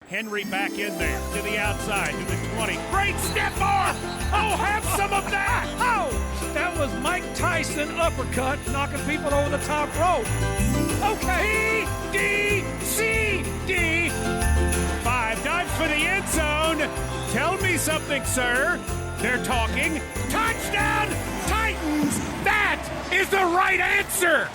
Henry back in there to the outside to the 20. Great step arm. Oh, have some of that. Oh, that was Mike Tyson uppercut knocking people over the top rope. Okay. D, C, D. 5 dives for the end zone. Tell me something, sir. They're talking. Touchdown, Titans. That is the right answer.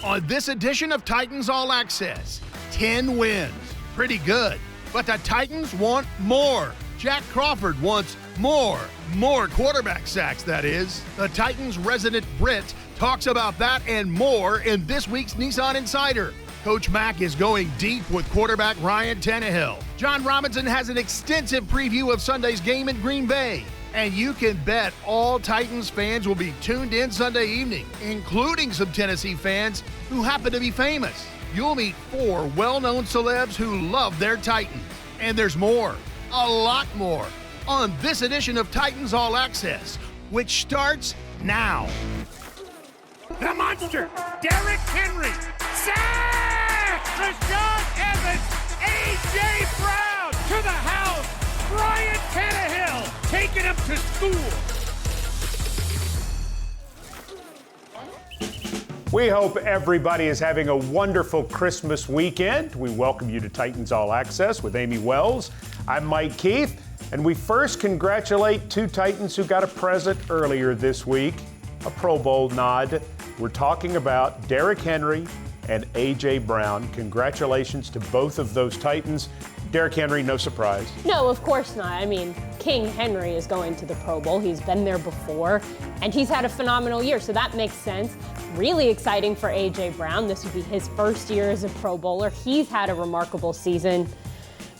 On this edition of Titans All Access, 10 wins. Pretty good. But the Titans want more. Jack Crawford wants more. More quarterback sacks, that is. The Titans resident Brit talks about that and more in this week's Nissan Insider. Coach Mack is going deep with quarterback Ryan Tannehill. John Robinson has an extensive preview of Sunday's game in Green Bay. And you can bet all Titans fans will be tuned in Sunday evening, including some Tennessee fans who happen to be famous. You'll meet 4 well-known celebs who love their Titans. And there's more, a lot more, on this edition of Titans All Access, which starts now. The monster, Derrick Henry. Sack! Rashawn Evans, A.J. Brown to the house. Ryan Tannehill taking him to school. We hope everybody is having a wonderful Christmas weekend. We welcome you to Titans All Access with Amie Wells. I'm Mike Keith, and we first congratulate 2 Titans who got a present earlier this week, a Pro Bowl nod. We're talking about Derrick Henry and A.J. Brown. Congratulations to both of those Titans. Derrick Henry, no surprise. No, of course not. I mean, King Henry is going to the Pro Bowl. He's been there before, and he's had a phenomenal year, so that makes sense. Really exciting for A.J. Brown. This would be his first year as a Pro Bowler. He's had a remarkable season.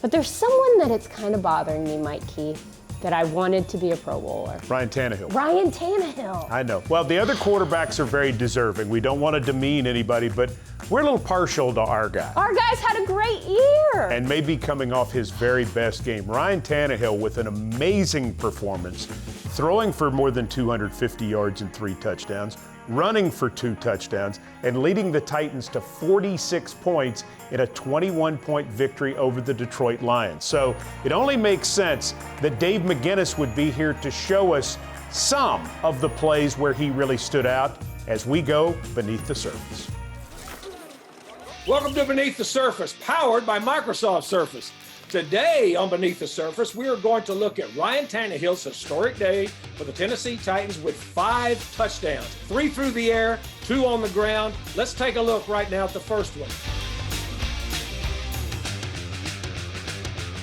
But there's someone that it's kind of bothering me, Mike Keith, that I wanted to be a Pro Bowler. Ryan Tannehill. Ryan Tannehill. I know. Well, the other quarterbacks are very deserving. We don't want to demean anybody, but we're a little partial to our guy. Our guy's had a great year. And maybe coming off his very best game. Ryan Tannehill with an amazing performance, throwing for more than 250 yards and 3 touchdowns, running for 2 touchdowns, and leading the Titans to 46 points in a 21-point victory over the Detroit Lions. So it only makes sense that Dave McGinnis would be here to show us some of the plays where he really stood out as we go beneath the surface. Welcome to Beneath the Surface, powered by Microsoft Surface. Today on Beneath the Surface, we are going to look at Ryan Tannehill's historic day for the Tennessee Titans with 5 touchdowns, 3 through the air, 2 on the ground. Let's take a look right now at the first one.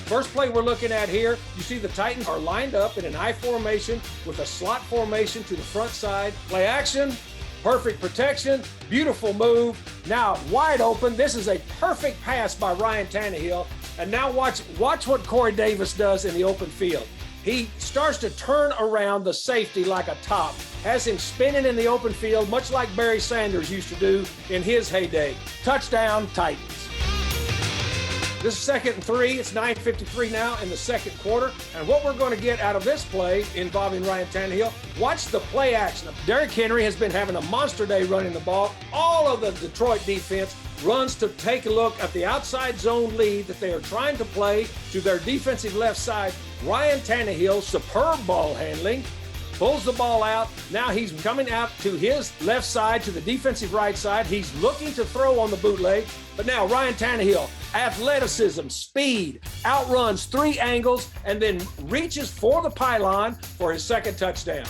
First play we're looking at here, you see the Titans are lined up in an I formation with a slot formation to the front side. Play action, perfect protection, beautiful move. Now wide open, this is a perfect pass by Ryan Tannehill. And now watch what Corey Davis does in the open field. He starts to turn around the safety like a top, has him spinning in the open field, much like Barry Sanders used to do in his heyday. Touchdown, Titans. This is 2nd and 3. It's 9:53 now in the second quarter. And what we're going to get out of this play involving Ryan Tannehill, watch the play action. Derrick Henry has been having a monster day running the ball. All of the Detroit defense runs to take a look at the outside zone lead that they are trying to play to their defensive left side. Ryan Tannehill, superb ball handling, pulls the ball out. Now he's coming out to his left side, to the defensive right side. He's looking to throw on the bootleg. But now Ryan Tannehill, athleticism, speed, outruns 3 angles, and then reaches for the pylon for his second touchdown.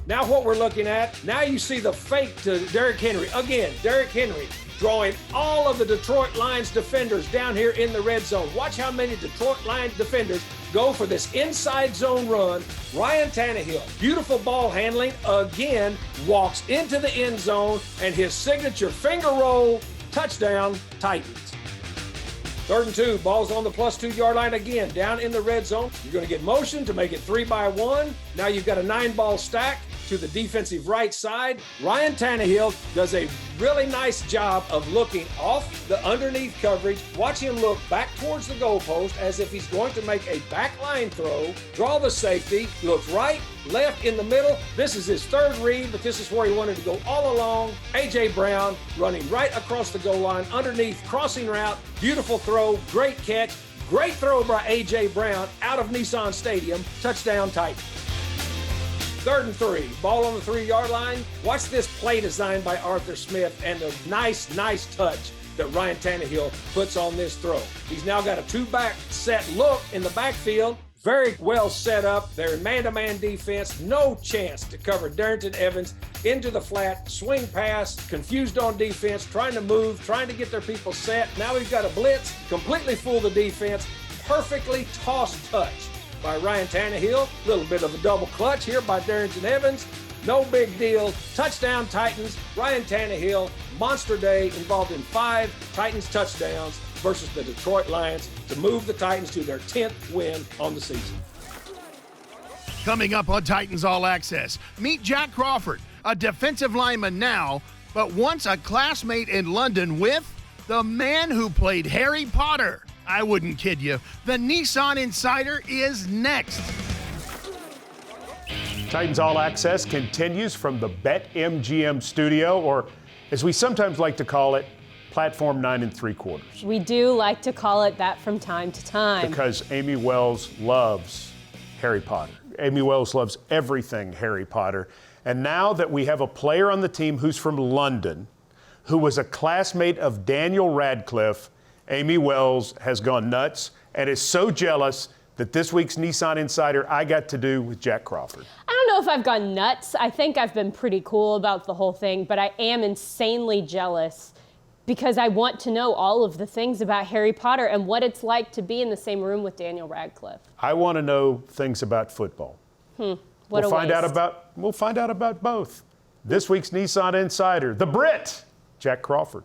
Now what we're looking at, now you see the fake to Derrick Henry. Again, Derrick Henry drawing all of the Detroit Lions defenders down here in the red zone. Watch how many Detroit Lions defenders go for this inside zone run. Ryan Tannehill, beautiful ball handling, again, walks into the end zone, and his signature finger roll, touchdown, Titans. 3rd and 2, ball's on the +2 yard line again, down in the red zone. You're going to get motion to make it 3-by-1. Now you've got a 9-ball stack. to the defensive right side. Ryan Tannehill does a really nice job of looking off the underneath coverage. Watch him look back towards the goalpost as if he's going to make a back line throw. Draw the safety, looks right, left, in the middle. This is his third read, but this is where he wanted to go all along. A.J. Brown running right across the goal line, underneath, crossing route. Beautiful throw, great catch. Great throw by A.J. Brown out of Nissan Stadium. Touchdown Titans. 3rd and 3. Ball on the 3-yard line. Watch this play designed by Arthur Smith and the nice touch that Ryan Tannehill puts on this throw. He's now got a 2-back set look in the backfield. Very well set up. They're in man-to-man defense. No chance to cover Darrington Evans into the flat. Swing pass. Confused on defense. Trying to move. Trying to get their people set. Now we've got a blitz. Completely fool the defense. Perfectly tossed touch by Ryan Tannehill. A little bit of a double clutch here by Darrington Evans. No big deal. Touchdown Titans. Ryan Tannehill. Monster day involved in 5 Titans touchdowns versus the Detroit Lions to move the Titans to their 10th win on the season. Coming up on Titans All Access, meet Jack Crawford, a defensive lineman now, but once a classmate in London with the man who played Harry Potter. I wouldn't kid you. The Nissan Insider is next. Titans All Access continues from the BetMGM studio, or as we sometimes like to call it, Platform 9 3/4. We do like to call it that from time to time. Because Amie Wells loves Harry Potter. Amie Wells loves everything Harry Potter. And now that we have a player on the team who's from London, who was a classmate of Daniel Radcliffe, Amie Wells has gone nuts and is so jealous that this week's Nissan Insider I got to do with Jack Crawford. I don't know if I've gone nuts. I think I've been pretty cool about the whole thing, but I am insanely jealous because I want to know all of the things about Harry Potter and what it's like to be in the same room with Daniel Radcliffe. I want to know things about football. We'll find out about both. This week's Nissan Insider, the Brit, Jack Crawford.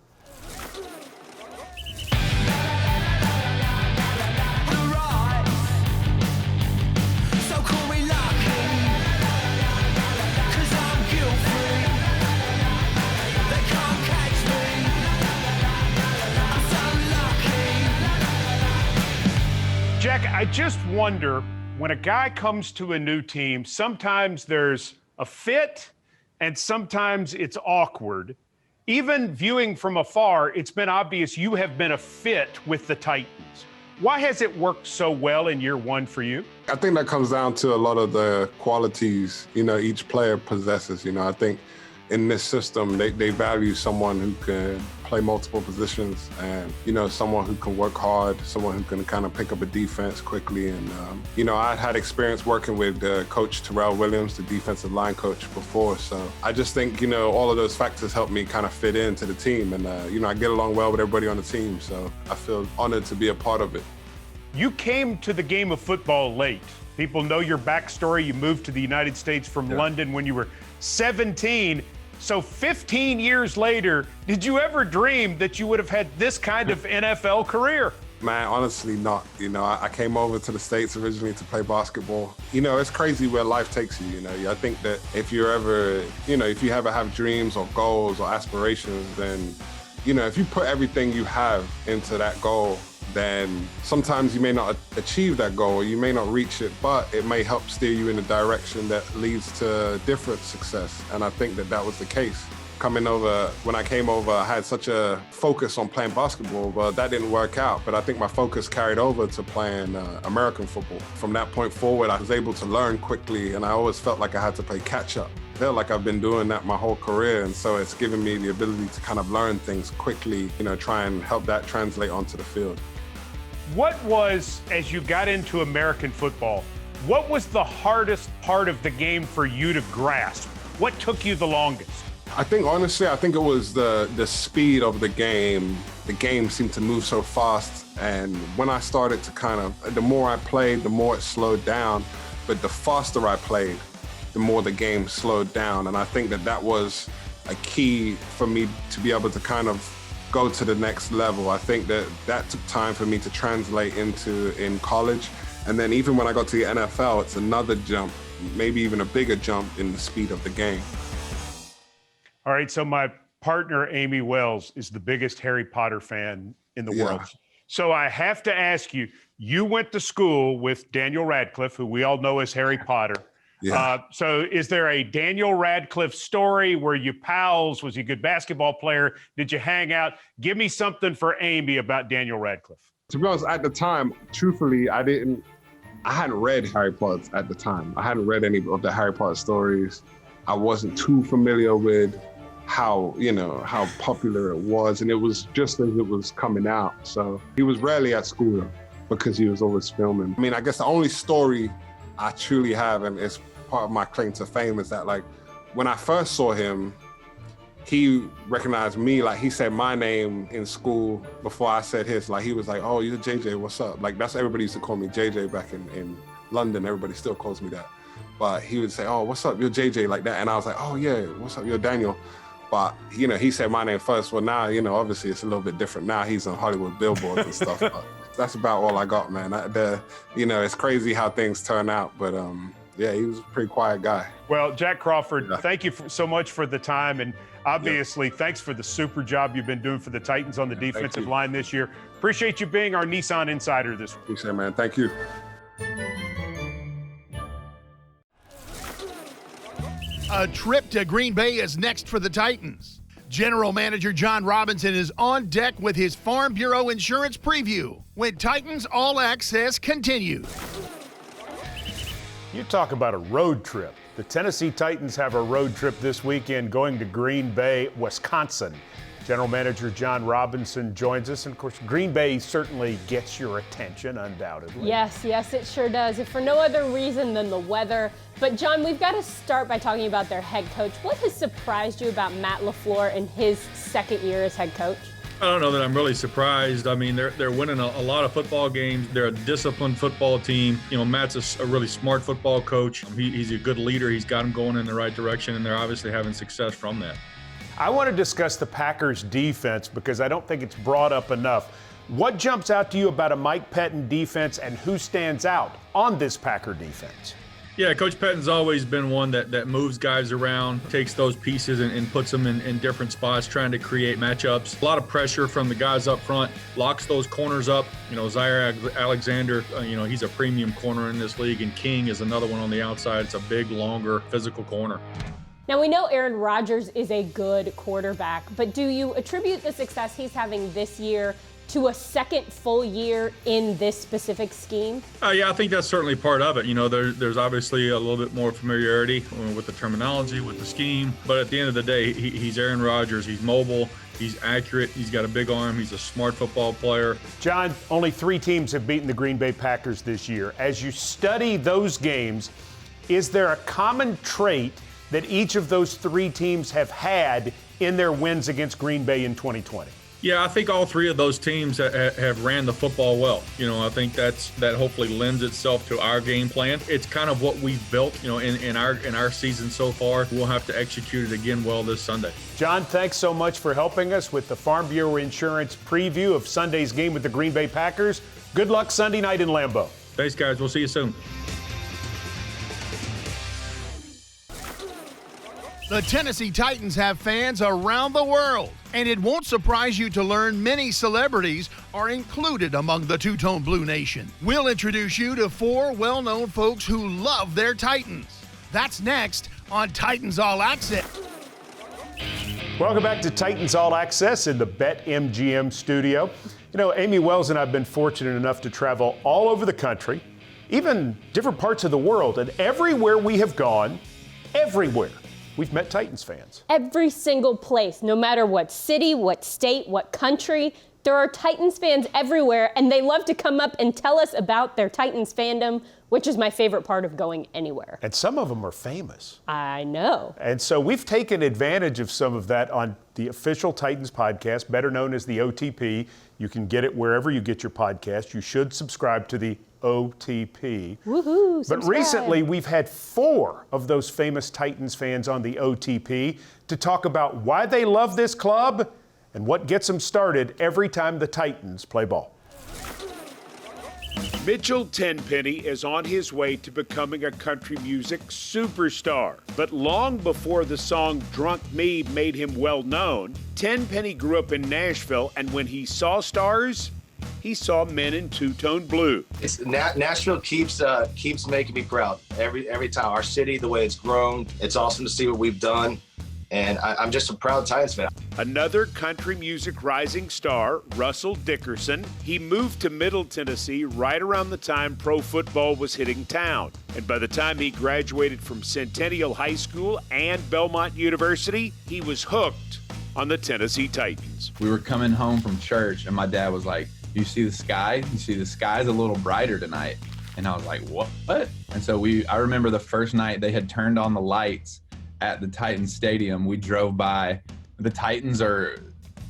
Jack, I just wonder, when a guy comes to a new team, sometimes there's a fit and sometimes it's awkward. Even viewing from afar, it's been obvious you have been a fit with the Titans. Why has it worked so well in year one for you? I think that comes down to a lot of the qualities, each player possesses. I think in this system, they value someone who can play multiple positions and, someone who can work hard, someone who can kind of pick up a defense quickly. And, I had had working with Coach Terrell Williams, the defensive line coach before. So I just think, all of those factors help me kind of fit into the team. And, I get along well with everybody on the team. So I feel honored to be a part of it. You came to the game of football late. People know your backstory. You moved to the United States from London when you were 17. So 15 years later, did you ever dream that you would have had this kind of NFL career? Man, honestly not. I came over to the States originally to play basketball. It's crazy where life takes you, I think that if you ever have dreams or goals or aspirations, then, if you put everything you have into that goal, then sometimes you may not achieve that goal or you may not reach it, but it may help steer you in a direction that leads to different success. And I think that was the case. When I came over, I had such a focus on playing basketball, but that didn't work out. But I think my focus carried over to playing American football. From that point forward, I was able to learn quickly, and I always felt like I had to play catch up. I feel like I've been doing that my whole career, and so it's given me the ability to kind of learn things quickly, try and help that translate onto the field. What was, as you got into American football, what was the hardest part of the game for you to grasp? What took you the longest? I think it was the speed of the game. The game seemed to move so fast. And when I started to the more I played, the more it slowed down. But the faster I played, the more the game slowed down. And I think that was a key for me to be able to go to the next level. I think that took time for me to translate in college. And then even when I got to the NFL, it's another jump maybe even a bigger jump in the speed of the game. All right, so my partner, Amie Wells, is the biggest Harry Potter fan in the world. So I have to ask you, you went to school with Daniel Radcliffe, who we all know as Harry Potter. Yeah. So is there a Daniel Radcliffe story? Were you pals? Was he a good basketball player? Did you hang out? Give me something for Amie about Daniel Radcliffe. To be honest, at the time, truthfully, I hadn't read Harry Potter at the time. I hadn't read any of the Harry Potter stories. I wasn't too familiar with how popular it was. And it was just as it was coming out. So he was rarely at school though, because he was always filming. I mean, I guess the only story I truly have, and it's part of my claim to fame, is that like when I first saw him, he recognized me. Like he said my name in school before I said his. Like he was like, "Oh, you're JJ, what's up?" Like that's everybody used to call me JJ back in London. Everybody still calls me that. But he would say, "Oh, what's up? You're JJ," like that. And I was like, "Oh yeah, what's up? You're Daniel." But he said my name first. Well, now obviously it's a little bit different. Now he's on Hollywood billboards and stuff. But that's about all I got, man. It's crazy how things turn out. But yeah, he was a pretty quiet guy. Well, Jack Crawford, thank you so much for the time. And obviously, thanks for the super job you've been doing for the Titans on the defensive line this year. Appreciate you being our Nissan Insider this week. Appreciate it, man. Thank you. A trip to Green Bay is next for the Titans. General Manager John Robinson is on deck with his Farm Bureau Insurance preview when Titans All Access continues. You talk about a road trip. The Tennessee Titans have a road trip this weekend going to Green Bay, Wisconsin. General Manager John Robinson joins us. And, of course, Green Bay certainly gets your attention, undoubtedly. Yes, it sure does. If for no other reason than the weather. But, John, we've got to start by talking about their head coach. What has surprised you about Matt LaFleur in his second year as head coach? I don't know that I'm really surprised. I mean, they're winning a lot of football games. They're a disciplined football team. Matt's a really smart football coach. He's a good leader. He's got them going in the right direction, and they're obviously having success from that. I want to discuss the Packers defense because I don't think it's brought up enough. What jumps out to you about a Mike Pettin defense, and who stands out on this Packer defense? Yeah, Coach Pettin's always been one that moves guys around, takes those pieces and puts them in different spots, trying to create matchups. A lot of pressure from the guys up front, locks those corners up. Zaire Alexander, he's a premium corner in this league, and King is another one on the outside. It's a big, longer, physical corner. Now, we know Aaron Rodgers is a good quarterback, but do you attribute the success he's having this year to a second full year in this specific scheme? Yeah, I think that's certainly part of it. There's obviously a little bit more familiarity with the terminology, with the scheme. But at the end of the day, he's Aaron Rodgers. He's mobile. He's accurate. He's got a big arm. He's a smart football player. John, only 3 teams have beaten the Green Bay Packers this year. As you study those games, is there a common trait that each of those 3 teams have had in their wins against Green Bay in 2020? Yeah, I think all 3 of those teams have ran the football well. I think that hopefully lends itself to our game plan. It's kind of what we've built, in our season so far. We'll have to execute it again well this Sunday. John, thanks so much for helping us with the Farm Bureau Insurance preview of Sunday's game with the Green Bay Packers. Good luck Sunday night in Lambeau. Thanks, guys. We'll see you soon. The Tennessee Titans have fans around the world, and it won't surprise you to learn many celebrities are included among the Two-Tone Blue Nation. We'll introduce you to 4 well-known folks who love their Titans. That's next on Titans All Access. Welcome back to Titans All Access in the BetMGM studio. Amie Wells and I have been fortunate enough to travel all over the country, even different parts of the world, and everywhere we have gone, we've met Titans fans. Every single place, no matter what city, what state, what country, there are Titans fans everywhere, and they love to come up and tell us about their Titans fandom, which is my favorite part of going anywhere. And some of them are famous. I know. And so we've taken advantage of some of that on the official Titans podcast, better known as the OTP. You can get it wherever you get your podcast. You should subscribe to the OTP. Woohoo, subscribe. But recently, we've had 4 of those famous Titans fans on the OTP to talk about why they love this club and what gets them started every time the Titans play ball. Mitchell Tenpenny is on his way to becoming a country music superstar. But long before the song Drunk Me made him well known, Tenpenny grew up in Nashville, and when he saw stars, he saw men in two-tone blue. Nashville keeps making me proud every time. Our city, the way it's grown, it's awesome to see what we've done. And I'm just a proud Titans fan. Another country music rising star, Russell Dickerson. He moved to Middle Tennessee right around the time pro football was hitting town. And by the time he graduated from Centennial High School and Belmont University, he was hooked on the Tennessee Titans. We were coming home from church, and my dad was like, "You see the sky? You see the sky's a little brighter tonight." And I was like, "What?" And so I remember the first night they had turned on the lights at the Titans Stadium. We drove by. The Titans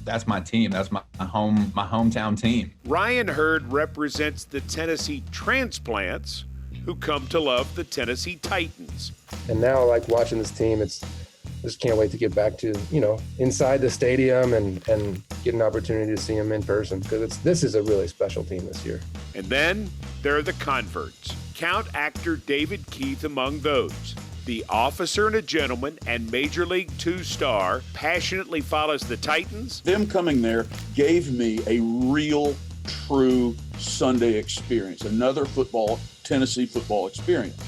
that's my team. That's my hometown team. Ryan Hurd represents the Tennessee transplants who come to love the Tennessee Titans. And now, like, watching this team, just can't wait to get back to, inside the stadium and get an opportunity to see them in person, because this is a really special team this year. And then there are the converts. Count actor David Keith among those. The officer and a gentleman and Major League 2 star passionately follows the Titans. Them coming there gave me a real, true Sunday experience, another Tennessee football experience.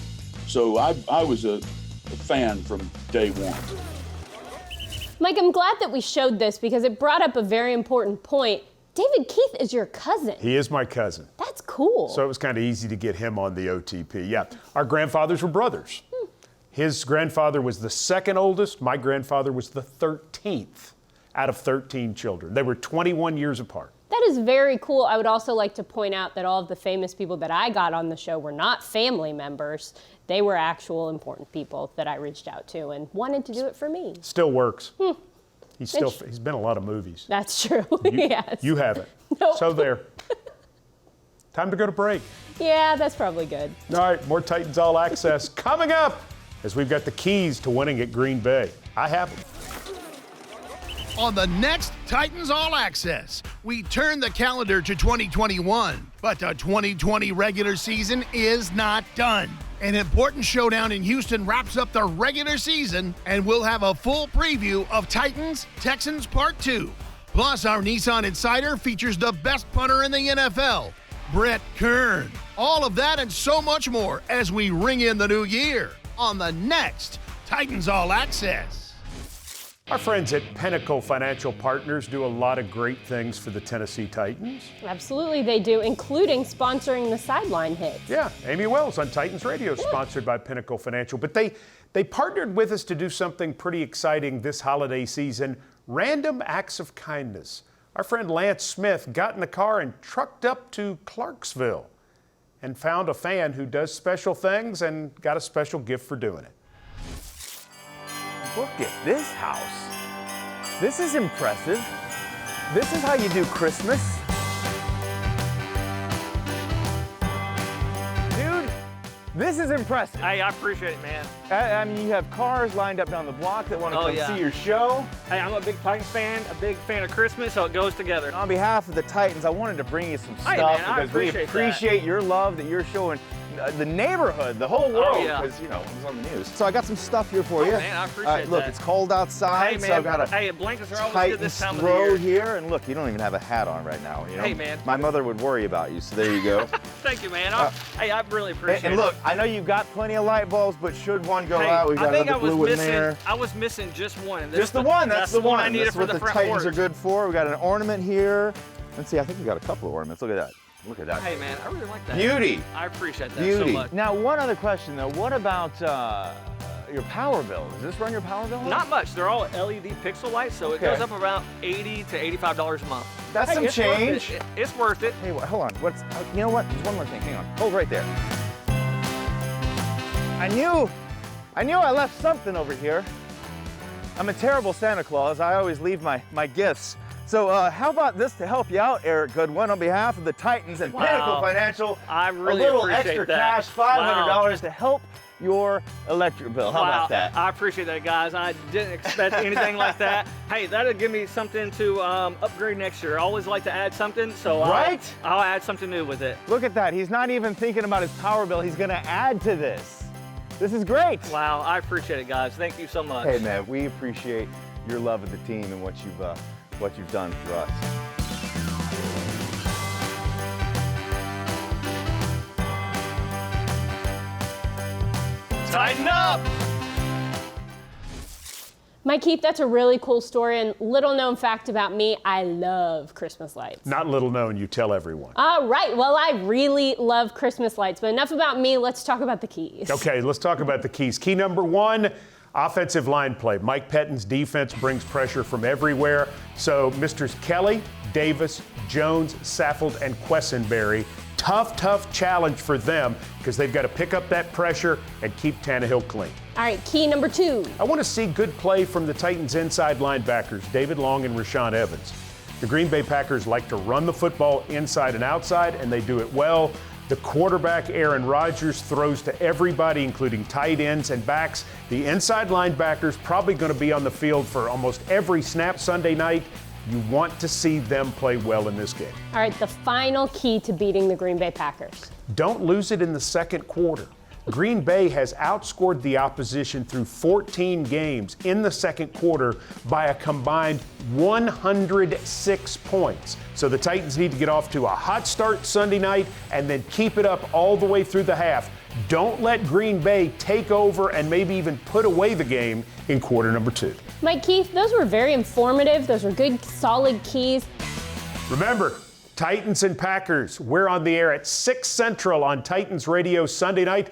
So I was a fan from day one. Mike, I'm glad that we showed this because it brought up a very important point. David Keith is your cousin. He is my cousin. That's cool. So it was kind of easy to get him on the OTP. Yeah, our grandfathers were brothers. His grandfather was the second oldest. My grandfather was the 13th out of 13 children. They were 21 years apart. That is very cool. I would also like to point out that all of the famous people that I got on the show were not family members. They were actual important people that I reached out to and wanted to do it for me. Still works. He's been in a lot of movies. That's true. Yes. You haven't. Nope. So there. Time to go to break. Yeah, that's probably good. All right, more Titans All Access coming up as we've got the keys to winning at Green Bay. I have them. On the next Titans All Access, we turn the calendar to 2021, but the 2020 regular season is not done. An important showdown in Houston wraps up the regular season, and we'll have a full preview of Titans Texans Part 2. Plus, our Nissan Insider features the best punter in the NFL, Brett Kern. All of that and so much more as we ring in the new year on the next Titans All Access. Our friends at Pinnacle Financial Partners do a lot of great things for the Tennessee Titans. Absolutely they do, including sponsoring the sideline hits. Yeah, Amie Wells on Titans Radio, sponsored by Pinnacle Financial. But they partnered with us to do something pretty exciting this holiday season, random acts of kindness. Our friend Lance Smith got in the car and trucked up to Clarksville and found a fan who does special things and got a special gift for doing it. Look at this house. This is impressive. This is how you do Christmas. Dude, this is impressive. Hey, I appreciate it, man. I mean, you have cars lined up down the block that want to come see your show. Hey, I'm a big Titans fan, a big fan of Christmas, so it goes together. On behalf of the Titans, I wanted to bring you some stuff man, because we appreciate your love that you're showing the neighborhood, the whole world, because, it was on the news. So I got some stuff here for you. Man, I appreciate look, it's cold outside, hey, man, so I've got a blankets are always good this time of the row year. here, and look, you don't even have a hat on right now. Hey, man. My mother would worry about you, so there you go. Thank you, man. I really appreciate it. And look, I know you've got plenty of light bulbs, but should one go out, we've got another blue one there. I was missing just one. Just the one, that's the one. I needed That's for what the front Titans porch. are good for. We got an ornament here. Let's see, I think we got a couple of ornaments. Look at that. Look at that. Hey, man, I really like that. Beauty. I appreciate that Beauty. so much. Now, one other question, though. What about your power bill? Does this run your power bill? Not much. They're all LED pixel lights, so it goes up around $80 to $85 a month. That's some change. It's worth it. Hey, hold on. You know what? There's one more thing. Hang on. Hold right there. I knew I left something over here. I'm a terrible Santa Claus. I always leave my gifts. So how about this to help you out, Eric Goodwin, on behalf of the Titans and Pinnacle Financial? I really a little appreciate extra that. cash, $500 to help your electric bill. How about that? I appreciate that, guys. I didn't expect anything like that. Hey, that'll give me something to upgrade next year. I always like to add something, so right? I'll add something new with it. Look at that. He's not even thinking about his power bill. He's going to add to this. This is great. Wow, I appreciate it, guys. Thank you so much. Hey, man, we appreciate your love of the team and what you've done for us. Tighten up! Mike Keith, that's a really cool story, and little known fact about me, I love Christmas lights. Not little known, you tell everyone. All right, well, I really love Christmas lights, but enough about me, let's talk about the keys. Okay, let's talk about the keys. Key number 1, offensive line play. Mike Pettine's defense brings pressure from everywhere, so Mr. Kelly, Davis, Jones, Saffold, and Quessenberry, tough challenge for them because they've got to pick up that pressure and keep Tannehill clean. All right, key number 2. I want to see good play from the Titans' inside linebackers, David Long and Rashaan Evans. The Green Bay Packers like to run the football inside and outside, and they do it well. The quarterback, Aaron Rodgers, throws to everybody, including tight ends and backs. The inside linebackers probably going to be on the field for almost every snap Sunday night. You want to see them play well in this game. All right, the final key to beating the Green Bay Packers. Don't lose it in the second quarter. Green Bay has outscored the opposition through 14 games in the second quarter by a combined 106 points. So the Titans need to get off to a hot start Sunday night and then keep it up all the way through the half. Don't let Green Bay take over and maybe even put away the game in quarter number 2. Mike Keith, those were very informative. Those were good, solid keys. Remember, Titans and Packers, we're on the air at 6 Central on Titans Radio Sunday night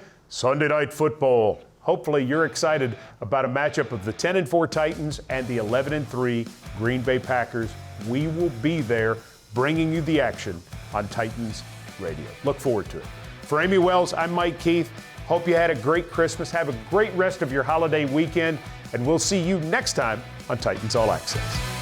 football. Hopefully you're excited about a matchup of the 10-4 Titans and the 11-3 Green Bay Packers. We will be there bringing you the action on Titans Radio. Look forward to it. For Amie Wells, I'm Mike Keith. Hope you had a great Christmas. Have a great rest of your holiday weekend, and we'll see you next time on Titans All Access.